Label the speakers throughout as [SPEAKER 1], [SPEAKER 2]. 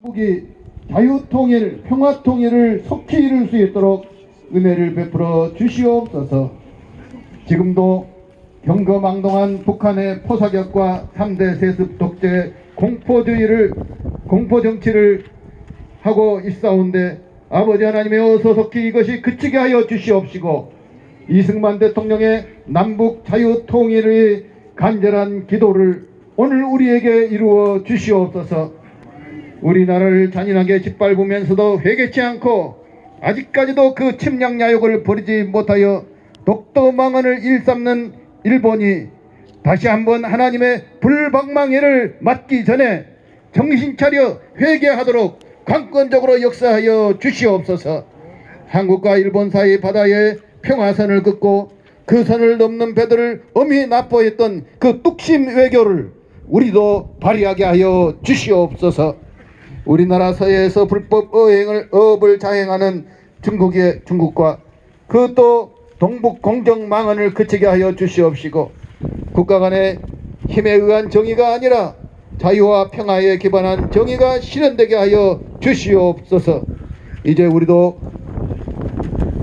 [SPEAKER 1] 한국이 자유통일, 평화통일을 속히 이룰 수 있도록 은혜를 베풀어 주시옵소서. 지금도 경거망동한 북한의 포사격과 3대 세습 독재 공포정치를 하고 있사온데 아버지 하나님의 어서속히 이것이 그치게 하여 주시옵시고, 이승만 대통령의 남북 자유통일의 간절한 기도를 오늘 우리에게 이루어 주시옵소서. 우리나라를 잔인하게 짓밟으면서도 회개치 않고 아직까지도 그 침략 야욕을 버리지 못하여 독도망언을 일삼는 일본이 다시 한번 하나님의 불방망이를 맞기 전에 정신차려 회개하도록 강권적으로 역사하여 주시옵소서. 한국과 일본 사이 바다에 평화선을 긋고 그 선을 넘는 배들을 엄히 납포했던 그 뚝심 외교를 우리도 발휘하게 하여 주시옵소서. 우리나라 서해에서 불법 어업을 자행하는 중국과 그 또 동북 공정망언을 그치게 하여 주시옵시고, 국가 간의 힘에 의한 정의가 아니라 자유와 평화에 기반한 정의가 실현되게 하여 주시옵소서. 이제 우리도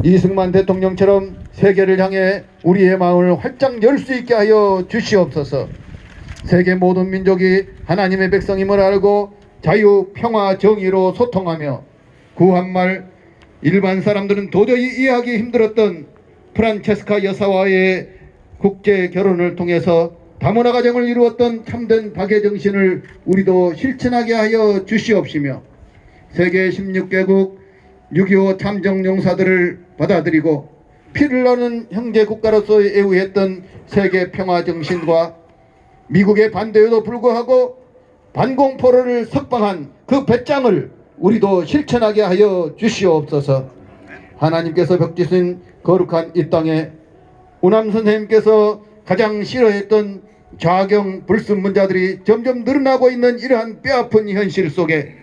[SPEAKER 1] 이승만 대통령처럼 세계를 향해 우리의 마음을 활짝 열 수 있게 하여 주시옵소서. 세계 모든 민족이 하나님의 백성임을 알고 자유, 평화, 정의로 소통하며 구한말 일반 사람들은 도저히 이해하기 힘들었던 프란체스카 여사와의 국제 결혼을 통해서 다문화 가정을 이루었던 참된 박애 정신을 우리도 실천하게 하여 주시옵시며, 세계 16개국 6.25 참정 용사들을 받아들이고 피를 나눈 형제 국가로서 애우했던 세계 평화 정신과 미국의 반대에도 불구하고 반공포로를 석방한 그 배짱을 우리도 실천하게 하여 주시옵소서. 하나님께서 벽지신 거룩한 이 땅에 우남 선생님께서 가장 싫어했던 좌경 불순문자들이 점점 늘어나고 있는 이러한 뼈아픈 현실 속에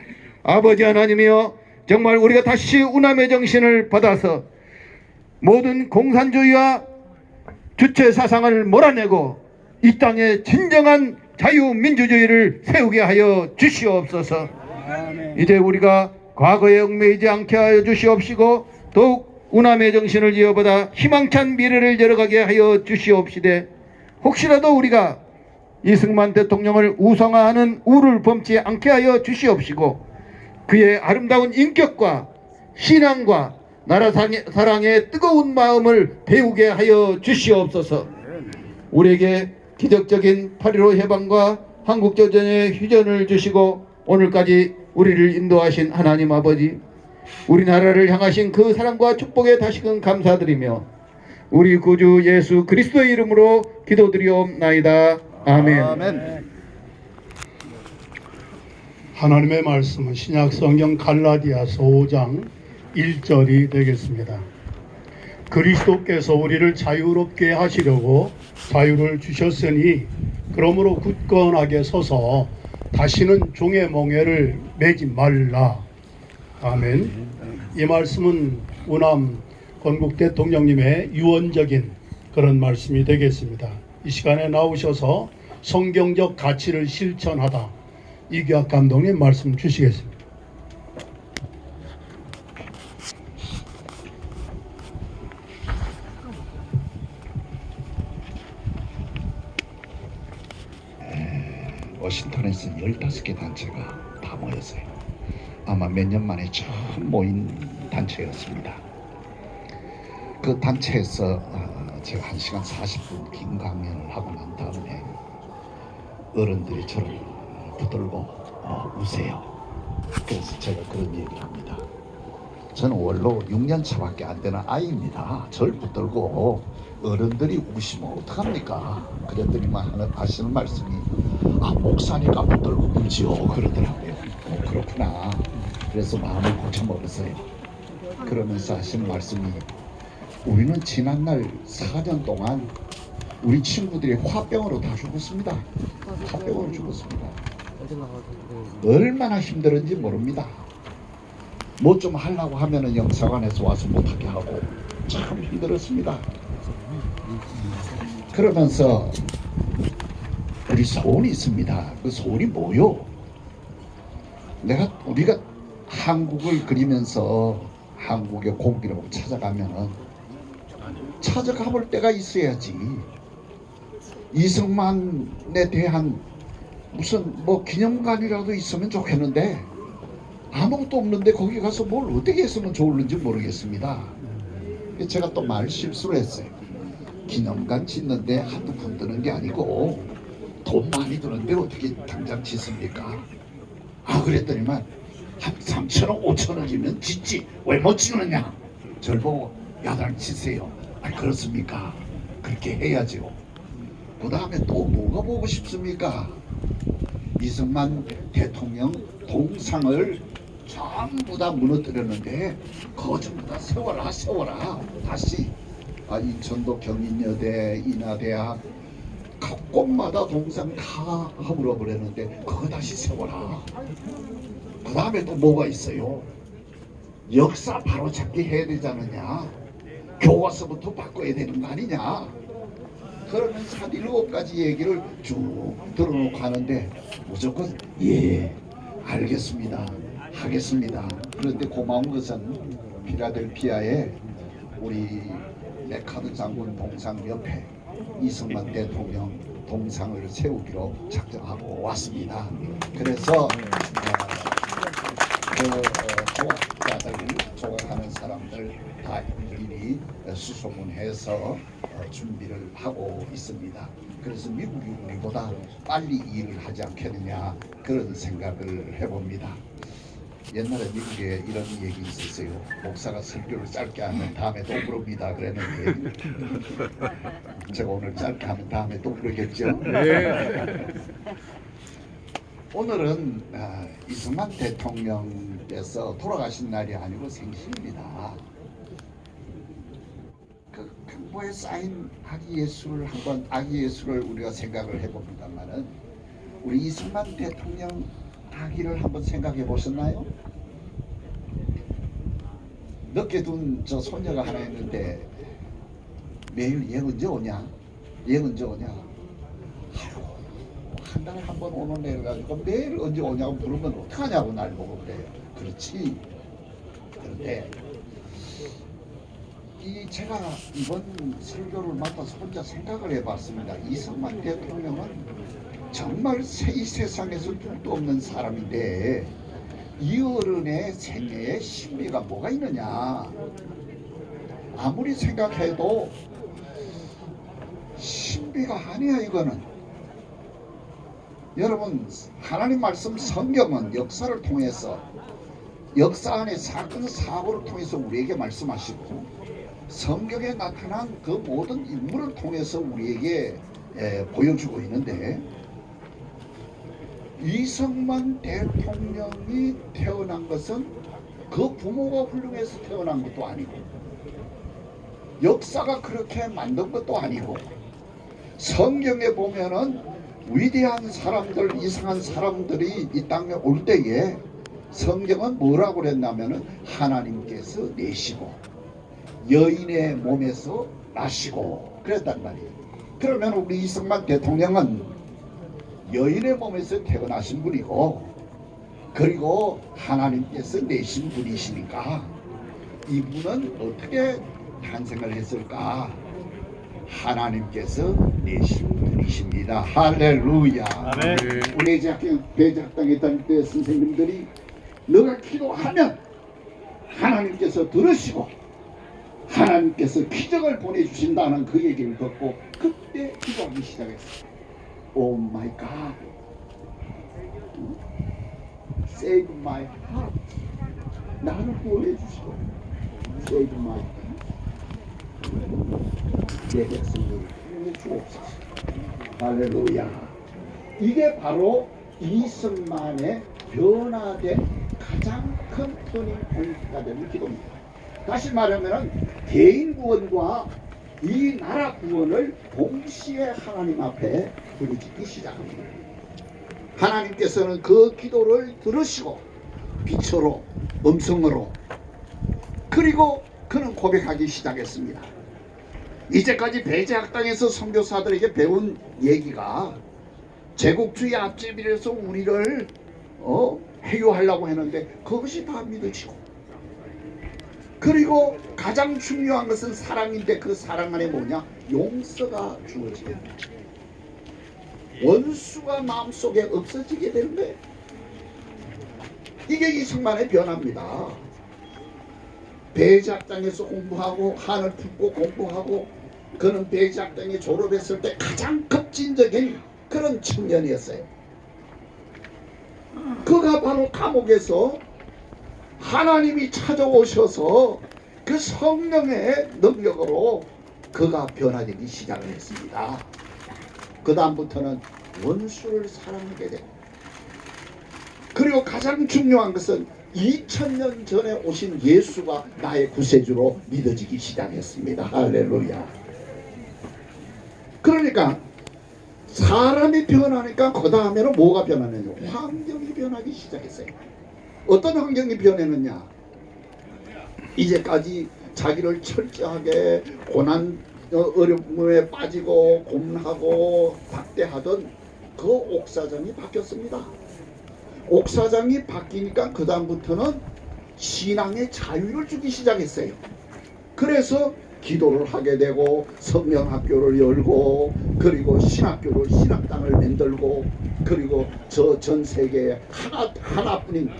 [SPEAKER 1] 아버지 하나님이여, 정말 우리가 다시 우남의 정신을 받아서 모든 공산주의와 주체사상을 몰아내고 이 땅에 진정한 자유민주주의를 세우게 하여 주시옵소서. 이제 우리가 과거에 얽매이지 않게 하여 주시옵시고 더욱 우남의 정신을 이어받아 희망찬 미래를 열어가게 하여 주시옵시되, 혹시라도 우리가 이승만 대통령을 우상화하는 우를 범치 않게 하여 주시옵시고 그의 아름다운 인격과 신앙과 나라 사랑의 뜨거운 마음을 배우게 하여 주시옵소서. 우리에게 기적적인 8.15 해방과 한국조정의 휴전을 주시고 오늘까지 우리를 인도하신 하나님 아버지, 우리나라를 향하신 그 사랑과 축복에 다시금 감사드리며 우리 구주 예수 그리스도의 이름으로 기도드리옵나이다. 아멘.
[SPEAKER 2] 아멘. 하나님의 말씀은 신약 성경 갈라디아서 5장 1절이 되겠습니다. 그리스도께서 우리를 자유롭게 하시려고 자유를 주셨으니 그러므로 굳건하게 서서 다시는 종의 몽해를 매지 말라. 아멘. 이 말씀은 우남 건국 대통령님의 유언적인 그런 말씀이 되겠습니다. 이 시간에 나오셔서 성경적 가치를 실천하다, 이규학 감독님 말씀 주시겠습니다.
[SPEAKER 3] 워싱턴에서 15개 단체가 다 모였어요. 아마 몇 년 만에 처음 모인 단체였습니다. 그 단체에서 제가 1시간 40분 긴 강연을 하고 난 다음에 어른들이 저를 붙들고 우세요. 그래서 제가 그런 얘기를 합니다. 저는 원로 6년 차밖에 안 되는 아이입니다. 저를 붙들고 어른들이 우시면 어떡합니까? 그랬더니만 하시는 말씀이 목사니까 붙들고 울지요 그러더라고요. 그렇구나. 그래서 마음을 고쳐먹었어요. 그러면서 하시는 말씀이, 우리는 지난날 4년 동안 우리 친구들이 화병으로 다 죽었습니다. 화병으로 죽었습니다. 얼마나 힘들었는지 모릅니다. 뭐 좀 하려고 하면은 영사관에서 와서 못하게 하고 참 힘들었습니다. 그러면서 우리 소원이 있습니다. 그 소원이 뭐요? 우리가 한국을 그리면서 한국의 공기라고 찾아가면은 찾아가 볼 때가 있어야지. 이승만에 대한 무슨 뭐 기념관이라도 있으면 좋겠는데 아무것도 없는데 거기 가서 뭘 어떻게 했으면 좋을는지 모르겠습니다. 제가 또 말 실수를 했어요. 기념관 짓는데 한두 푼 드는 게 아니고 돈 많이 드는데 어떻게 당장 짓습니까? 그랬더니만 한 3천원 5천원이면 짓지 왜 못 짓느냐. 절 보고 야단 치세요. 그렇습니까? 그렇게 해야죠. 그 다음에 또 뭐가 보고 싶습니까? 이승만 대통령 동상을 전부 다 무너뜨렸는데 그거 전부 다 세워라 다시. 인천도 경인여대, 인하대학 각 곳마다 동상 다 허물어버렸는데 그거 다시 세워라. 그 다음에 또 뭐가 있어요? 역사 바로잡기 해야 되지 않느냐. 교과서부터 바꿔야 되는 거 아니냐. 그러면서 한 7가지 얘기를 쭉 들어놓고 하는데 무조건 예 알겠습니다 하겠습니다. 그런데 고마운 것은 필라델피아에 우리 메카드 장군 동상 옆에 이승만 대통령 동상을 세우기로 작정하고 왔습니다. 그래서 조각자들, 조각하는 사람들 다 일일이 수소문해서 준비를 하고 있습니다. 그래서 미국이 우리보다 빨리 일을 하지 않겠느냐 그런 생각을 해봅니다. 옛날에 미국에 이런 얘기 있었어요. 목사가 설교를 짧게 하면 다음에 또 부릅니다 그랬는데 제가 오늘 짧게 하면 다음에 또 부르겠죠. 오늘은 이승만 대통령께서 돌아가신 날이 아니고 생신입니다. 그 경보에 쌓인 아기 예수를 한번 아기 예수를 우리가 생각을 해봅니다만은 우리 이승만 대통령 아기를 한번 생각해 보셨나요? 늦게 둔 저 손녀가 하나 있는데 매일 얘 언제 오냐? 얘 언제 오냐? 아이고 한 달에 한 번 오는 애를 가지고 매일 언제 오냐고 물으면 어떡하냐고 날 보고 그래요. 그렇지. 그런데 제가 이번 설교를 맡아서 혼자 생각을 해봤습니다. 이승만 대통령은 정말 이 세상에서 둘도 없는 사람인데 이 어른의 생애에 신비가 뭐가 있느냐. 아무리 생각해도 신비가 아니야. 이거는 여러분 하나님 말씀 성경은 역사를 통해서 역사 안에 사건 사고를 통해서 우리에게 말씀하시고 성경에 나타난 그 모든 인물을 통해서 우리에게 보여주고 있는데 이승만 대통령이 태어난 것은 그 부모가 훌륭해서 태어난 것도 아니고 역사가 그렇게 만든 것도 아니고 성경에 보면은 위대한 사람들, 이상한 사람들이 이 땅에 올 때에 성경은 뭐라고 그랬냐면은 하나님께서 내시고 여인의 몸에서 나시고 그랬단 말이에요. 그러면 우리 이승만 대통령은 여인의 몸에서 태어나신 분이고 그리고 하나님께서 내신 분이시니까 이분은 어떻게 탄생을 했을까? 하나님께서 내신 분이십니다. 할렐루야.
[SPEAKER 4] 아멘.
[SPEAKER 3] 우리 배제학당에 다닐 때 선생님들이 너가 기도하면 하나님께서 들으시고 하나님께서 기적을 보내주신다는 그 얘기를 듣고 그때 기도하기 시작했어요. 오 마이 갓, save my heart. 나를 구원해 주시고 save my heart. 내 백성들을 구원해 주옵소서. 할렐루야. 이게 바로 이승만의 변화된 가장 큰 터닝 포인트가 되는 기도입니다. 다시 말하면 개인 구원과 이 나라 구원을 동시에 하나님 앞에 부르짖기 시작합니다. 하나님께서는 그 기도를 들으시고 빛으로 음성으로 그리고 그는 고백하기 시작했습니다. 이제까지 배제학당에서 선교사들에게 배운 얘기가 제국주의 앞제비에서 우리를 해유하려고 했는데 그것이 다 믿어지고, 그리고 가장 중요한 것은 사랑인데 그 사랑 안에 뭐냐? 용서가 주어지게 됩니다. 원수가 마음속에 없어지게 되는 거예요. 이게 이승만의 변화입니다. 배제학당에서 공부하고 한을 품고 공부하고, 그는 배제학당에 졸업했을 때 가장 급진적인 그런 청년이었어요. 그가 바로 감옥에서 하나님이 찾아오셔서 그 성령의 능력으로 그가 변화되기 시작을 했습니다. 그 다음부터는 원수를 사랑하게 되고, 그리고 가장 중요한 것은 2000년 전에 오신 예수가 나의 구세주로 믿어지기 시작했습니다. 할렐루야. 그러니까 사람이 변하니까 그 다음에는 뭐가 변하느냐? 환경이 변하기 시작했어요. 어떤 환경이 변했느냐? 이제까지 자기를 철저하게 고난 어려움에 빠지고 고문하고 박대하던 그 옥사장이 바뀌었습니다. 옥사장이 바뀌니까 그 다음부터는 신앙의 자유를 주기 시작했어요. 그래서 기도를 하게 되고 성명학교를 열고, 그리고 신학교를 신학당을 만들고, 그리고 저 전 세계에 하나뿐인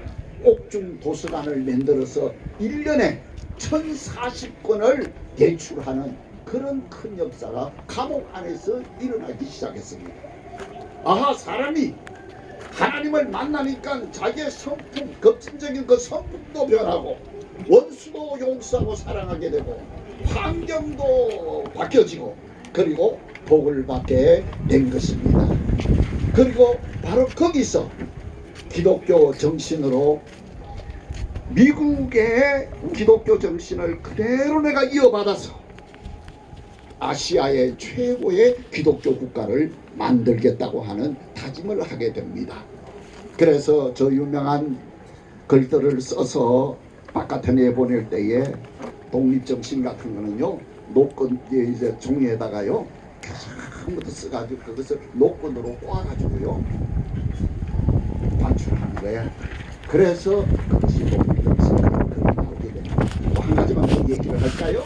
[SPEAKER 3] 옥중 도서관을 만들어서 1년에 1040권을 대출하는 그런 큰 역사가 감옥 안에서 일어나기 시작했습니다. 아하, 사람이 하나님을 만나니까 자기의 성품, 급진적인 그 성품도 변하고, 원수도 용서하고 사랑하게 되고, 환경도 바뀌어지고, 그리고 복을 받게 된 것입니다. 그리고 바로 거기서 기독교 정신으로, 미국의 기독교 정신을 그대로 내가 이어받아서 아시아의 최고의 기독교 국가를 만들겠다고 하는 다짐을 하게 됩니다. 그래서 저 유명한 글들을 써서 바깥에 내보낼 때에 독립정신 같은 거는요, 노건 이제 종이에다가요 처음부터 써가지고 그것을 노건으로 꼬아가지고요 반출하는 거야. 그래서 그것이 독립정신 그런 나오게 됩니다. 한 가지만 더 얘기를 할까요?